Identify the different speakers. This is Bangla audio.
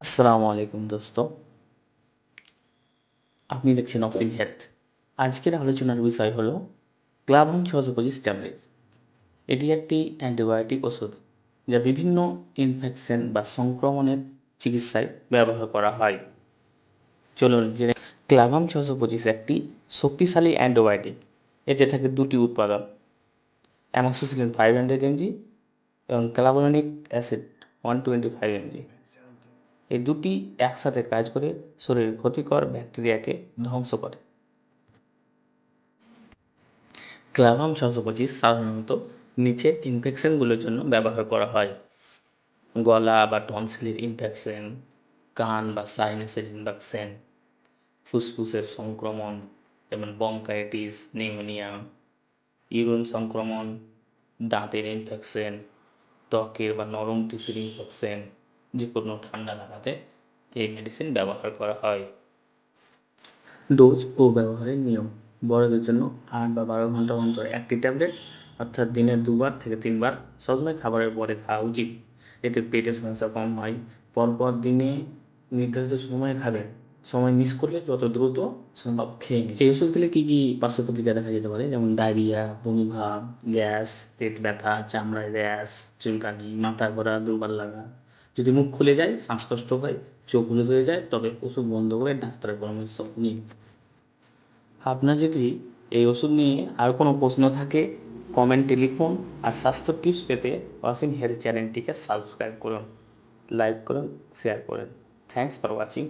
Speaker 1: আসসালামু আলাইকুম দোস্ত। আপনি দেখছেন অক্সিন হেলথ। আজকের আলোচনার বিষয় হলো ক্লাভাম 625 ট্যাবলেট। এটি একটি অ্যান্টিবায়োটিক ওষুধ যা বিভিন্ন ইনফেকশন বা সংক্রমণের চিকিৎসায় ব্যবহার করা হয়। চলুন জেনে ক্লাভাম 625 একটি শক্তিশালী অ্যান্টিবায়োটিক। এতে থাকে দুটি উৎপাদন, অ্যামোক্সিসিলিন 500 mg এবং ক্লাভোলিনিক অ্যাসিড 125 mg। এই দুটি একসাথে কাজ করে শরীরের ক্ষতিকর ব্যাকটেরিয়াকে ধ্বংস করে। ক্লাভাম 625 সাধারণত নিচের ইনফেকশনগুলোর জন্য ব্যবহার করা হয়: গলা বা টনসিলের ইনফেকশন, কান বা সাইনাসের ইনফেকশন, ফুসফুসের সংক্রমণ যেমন ব্রঙ্কাইটিস, নিউমোনিয়া, ইউরিন সংক্রমণ, দাঁতের ইনফেকশন, ত্বকের বা নরম টিস্যুর ইনফেকশন, যে কোনো ঠান্ডা লাগাতে এই মেডিসিন ব্যবহার করা হয়। ডোজ ও ব্যবহারের নিয়ম: বড়দের জন্য 8 বা 12 ঘন্টা অন্তর একটি ট্যাবলেট, অর্থাৎ দিনে 2 বার থেকে 3 বার সবসময় খাবারের পরে খাওয়া উচিত। এতে পেটের সমস্যা কম হয়। পরপর দিনে নির্ধারিত সময়ে খাবেন। সময় মিস করলে যত দ্রুত সম্ভব খেয়ে নিন। এই ওষুধ খেলে কী কী পার্শ্ব প্রতিক্রিয়া দেখা যেতে পারে? যেমন ডায়রিয়া, বমিভাব, গ্যাস, পেট ব্যথা, চামড়ায় র্যাশ, চুলকানি, মাথা ঘোরা, দুর্বল লাগা। যদি মুখ খুলে যায়, শ্বাসকষ্ট হয়, চোখ হলুদ হয়ে যায়, তবে ওষুধ বন্ধ করে ডাক্তারের পরামর্শ নিন। আপনার যদি এই ওষুধ নিয়ে আর কোনো প্রশ্ন থাকে, কমেন্টে লিখুন। আর স্বাস্থ্য টিপস পেতে ওয়াসিম হেলথ চ্যানেলটিকে সাবস্ক্রাইব করুন, লাইক করুন, শেয়ার করুন। Thanks for watching.